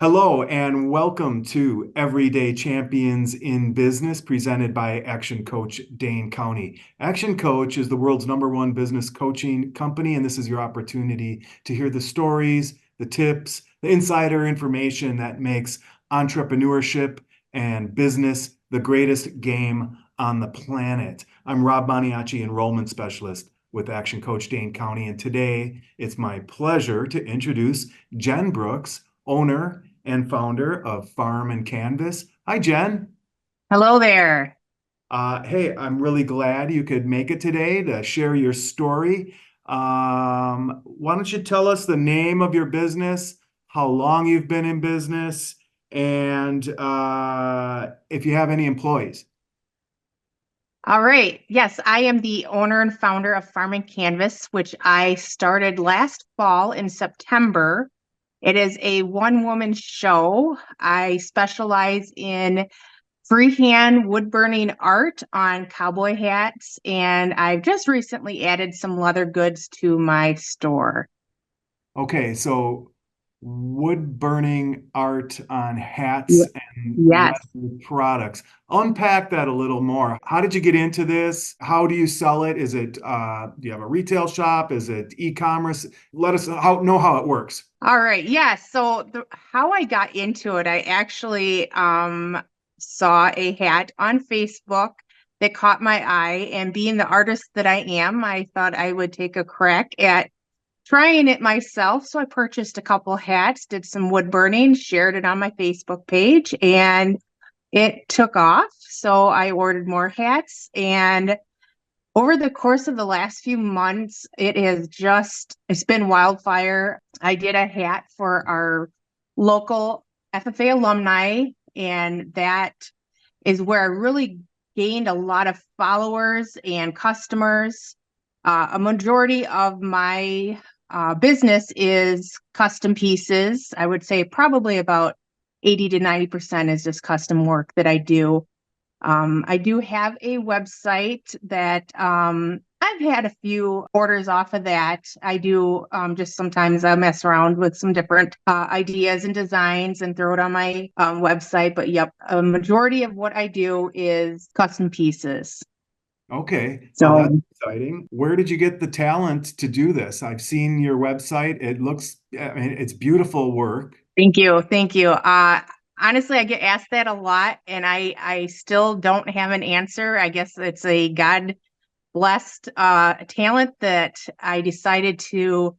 Hello and welcome to Everyday Champions in Business, presented by Action Coach Dane County. Action Coach is the world's #1 business coaching company, and this is your opportunity to hear the stories, the tips, the insider information that makes entrepreneurship and business the greatest game on the planet. I'm Rob Maniaci, enrollment specialist with Action Coach Dane County, and today it's my pleasure to introduce Jen Brooks, owner and founder of Farm and Canvas. Hi, Jen. Hello there. Hey, I'm really glad you could make it today to share your story. Why don't you tell us the name of your business, how long you've been in business, and if you have any employees? All right. Yes, I am the owner and founder of Farm and Canvas, which I started last fall in September. It is a one-woman show. I specialize in freehand wood burning art on cowboy hats, and I've just recently added some leather goods to my store. Okay, so wood burning art on hats Ye- and Yes. leather products. Unpack that a little more. How did you get into this? How do you sell it? Is it do you have a retail shop? Is it e-commerce? Let us know how it works. All right. Yes. So how I got into it, I actually saw a hat on Facebook that caught my eye. And being the artist that I am, I thought I would take a crack at trying it myself. So I purchased a couple hats, did some wood burning, shared it on my Facebook page, and it took off. So I ordered more hats, and over the course of the last few months, it's been wildfire. I did a hat for our local FFA alumni, and that is where I really gained a lot of followers and customers. A majority of my business is custom pieces. I would say probably about 80 to 90% is just custom work that I do. I do have a website that I've had a few orders off of that. I do just sometimes I mess around with some different ideas and designs and throw it on my website. But yep, a majority of what I do is custom pieces. Okay. Oh, that's So exciting. Where did you get the talent to do this? I've seen your website. It looks, I mean, it's beautiful work. thank you. Thank you. Honestly, I get asked that a lot, and I still don't have an answer. I guess it's a God blessed talent that I decided to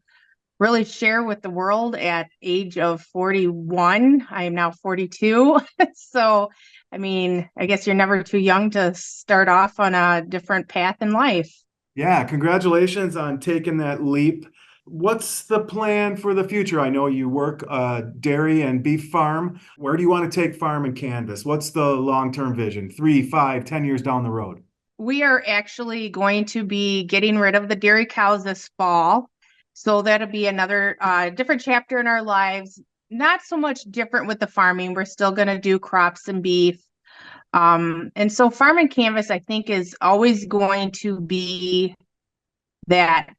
really share with the world at age of 41. I am now 42. So, I mean, I guess you're never too young to start off on a different path in life. Yeah, congratulations on taking that leap. What's the plan for the future? I know you work a dairy and beef farm. Where do you want to take Farm and Canvas? What's the long-term vision? 3, 5, 10 years down the road? We are actually going to be getting rid of the dairy cows this fall. So that'll be another different chapter in our lives. Not so much different with the farming. We're still going to do crops and beef. And so Farm and Canvas, I think, is always going to be that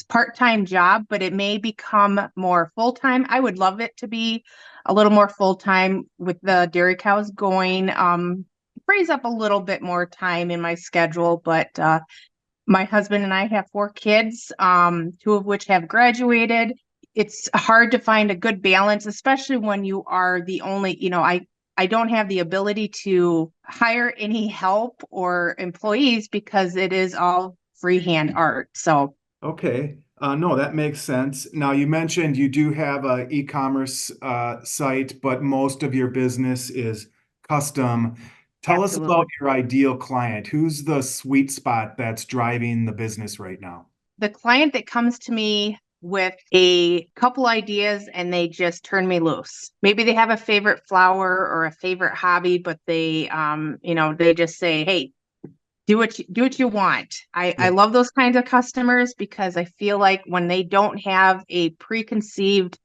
part-time job, but it may become more full-time. I would love it to be a little more full-time with the dairy cows going. Frees up a little bit more time in my schedule, but my husband and I have 4 kids, two of which have graduated. It's hard to find a good balance, especially when you are the only, I don't have the ability to hire any help or employees because it is all freehand art. So Okay. No, that makes sense. Now, you mentioned you do have a e-commerce site, but most of your business is custom. Tell us about absolutely. your ideal client. Who's the sweet spot that's driving the business right now? The client that comes to me with a couple ideas and they just turn me loose. Maybe they have a favorite flower or a favorite hobby, but they just say, "Hey, do what you want." I Yeah. love those kinds of customers because I feel like when they don't have a preconceived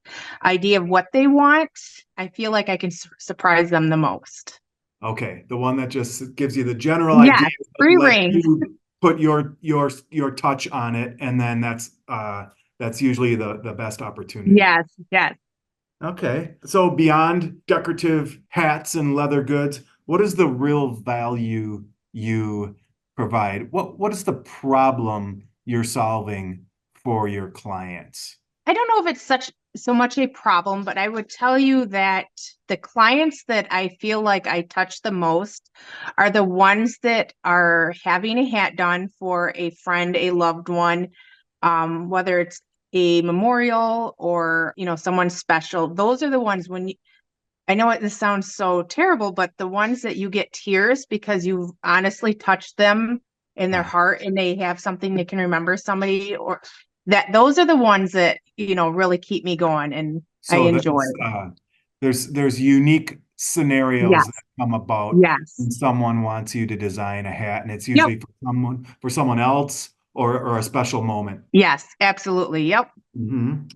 idea of what they want, I feel like I can surprise them the most. Okay. The one that just gives you the general idea, Yes, but free let range. you put your touch on it, and then that's usually the best opportunity. Yes, yes. Okay. So beyond decorative hats and leather goods, what is the real value you provide? What is the problem you're solving for your clients? I don't know if it's so much a problem, but I would tell you that the clients that I feel like I touch the most are the ones that are having a hat done for a friend, a loved one, whether it's a memorial or, someone special. Those are the ones I know this sounds so terrible, but the ones that you get tears because you've honestly touched them in their Ah, heart and they have something they can remember somebody, or that those are the ones that, really keep me going and I so enjoy. that's there's unique scenarios that Yes. come about Yes. when someone wants you to design a hat, and it's Yep. usually for someone else or a special moment. Yes, absolutely. Yep.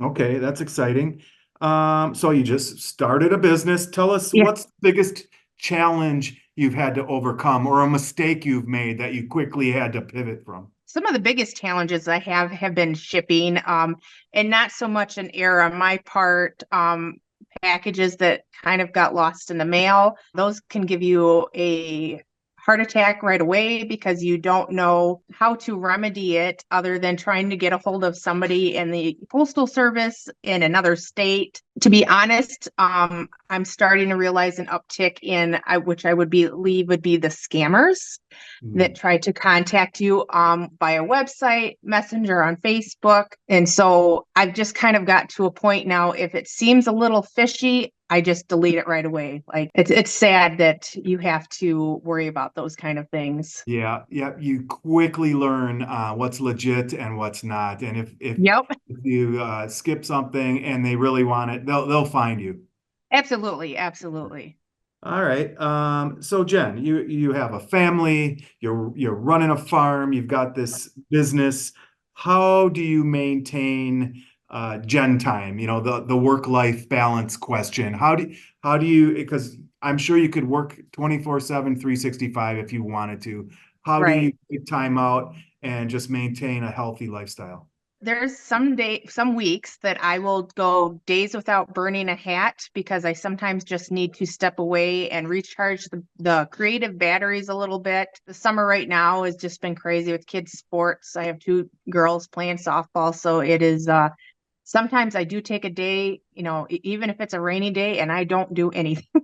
Okay, that's exciting. So you just started a business. Tell us Yeah. what's the biggest challenge you've had to overcome or a mistake you've made that you quickly had to pivot from? Some of the biggest challenges I have been shipping, and not so much an error on my part. Packages that kind of got lost in the mail, those can give you a heart attack right away because you don't know how to remedy it other than trying to get a hold of somebody in the postal service in another state. To be honest, I'm starting to realize an uptick in which I would believe would be the scammers Hmm. that try to contact you via website, messenger on Facebook. And so I've just kind of got to a point now, if it seems a little fishy, I just delete it right away. Like it's sad that you have to worry about those kind of things. Yeah, yeah. You quickly learn what's legit and what's not. And Yep, if you skip something and they really want it, they'll find you. absolutely, absolutely. All right. So Jen, you have a family, you're running a farm, you've got this business. How do you maintain Jen time? You know, the work-life balance question. How do you, because I'm sure you could work 24/7, 365 if you wanted to. How do you Right. take time out and just maintain a healthy lifestyle? There's some weeks that I will go days without burning a hat because I sometimes just need to step away and recharge the creative batteries a little bit. The summer right now has just been crazy with kids' sports. I have two girls playing softball, so it is sometimes I do take a day, even if it's a rainy day and I don't do anything,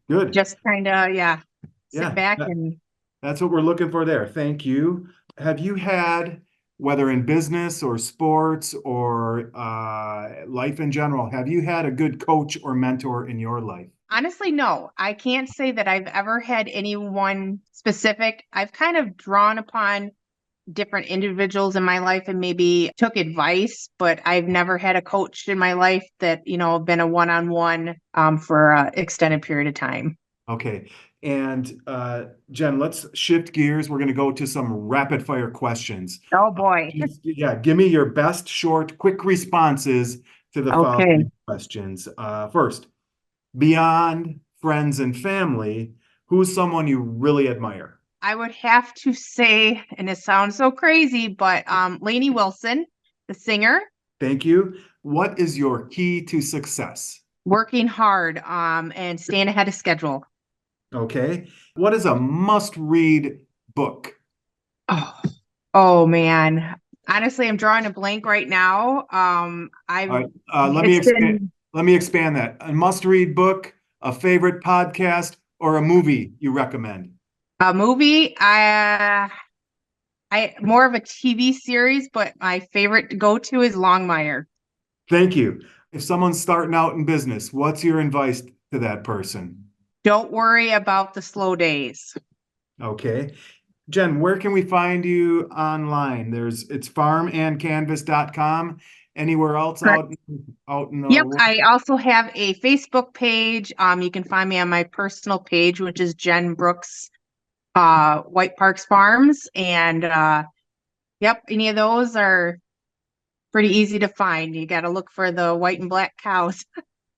Good. just kind of, yeah, sit Yeah. back and That's what we're looking for there. Thank you. Have you had, whether in business or sports or life in general, have you had a good coach or mentor in your life? honestly, no, I can't say that I've ever had anyone specific. I've kind of drawn upon different individuals in my life and maybe took advice, but I've never had a coach in my life that, been a one-on-one for an extended period of time. Okay. And Jen, let's shift gears. We're going to go to some rapid fire questions. Oh boy. Yeah, give me your best short, quick responses to the Okay. following questions. First, beyond friends and family, who's someone you really admire? I would have to say, and it sounds so crazy, but Lainey Wilson, the singer, Thank you. What is your key to success? working hard and staying ahead of schedule. Okay. What is a must-read book? Oh, oh man. Honestly, I'm drawing a blank right now. All I've right. it's been Let me expand that. A must-read book, a favorite podcast, or a movie you recommend? a movie. I more of a TV series, but my favorite to go to is Longmire. Thank you. If someone's starting out in business, what's your advice to that person? Don't worry about the slow days. Okay. Jen, where can we find you online? It's farmandcanvas.com. Anywhere else Correct. out in the Yep. world? I also have a Facebook page. You can find me on my personal page, which is Jen Brooks, White Parks Farms. And yep, any of those are pretty easy to find. You got to look for the white and black cows.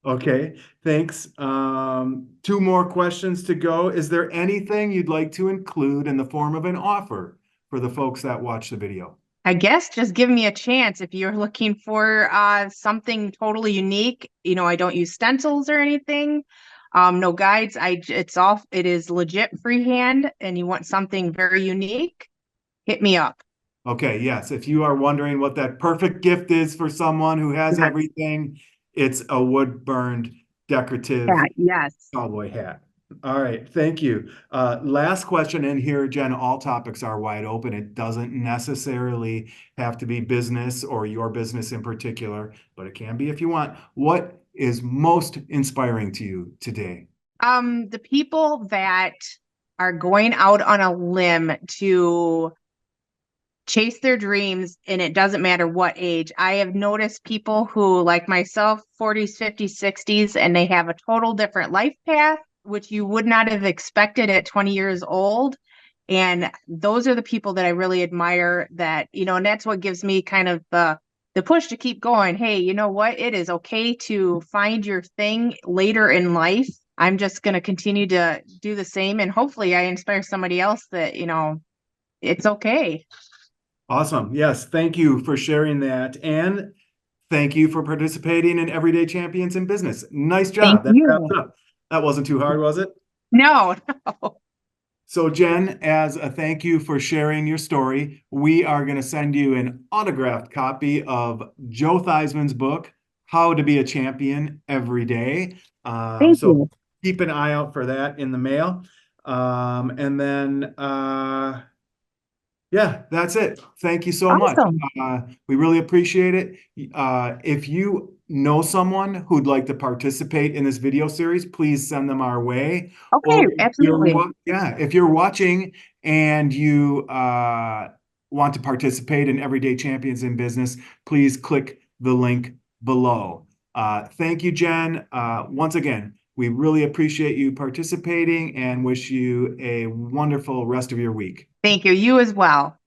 Okay, thanks. Two more questions to go. Is there anything you'd like to include in the form of an offer for the folks that watch the video? I guess just give me a chance if you're looking for something totally unique. You know, I don't use stencils or anything. No guides. It is legit freehand and you want something very unique, hit me up. Okay, yes. If you are wondering what that perfect gift is for someone who has Yeah, everything, it's a wood burned decorative yeah, yes. cowboy hat. All right, thank you. Last question in here, Jen, all topics are wide open. It doesn't necessarily have to be business or your business in particular, but it can be if you want. What is most inspiring to you today? The people that are going out on a limb to chase their dreams, and it doesn't matter what age. I have noticed people who, like myself, 40s, 50s, 60s, and they have a total different life path, which you would not have expected at 20 years old. And those are the people that I really admire that, and that's what gives me kind of the push to keep going. Hey, you know what? It is okay to find your thing later in life. I'm just going to continue to do the same. And hopefully I inspire somebody else that, it's okay. Awesome. Yes, thank you for sharing that. And thank you for participating in Everyday Champions in Business. Nice Thank job. That wraps you. up. That wasn't too hard, was it? No, no. So, Jen, as a thank you for sharing your story, we are going to send you an autographed copy of Joe Theismann's book, How to Be a Champion Every Day. Thank So you. keep an eye out for that in the mail. And then yeah, that's it. Thank you so much. Awesome. We really appreciate it. If you know someone who'd like to participate in this video series, please send them our way. Or Okay, absolutely. if you're watching and you want to participate in Everyday Champions in Business, please click the link below. Thank you, Jen. Once again, we really appreciate you participating and wish you a wonderful rest of your week. Thank you. You as well.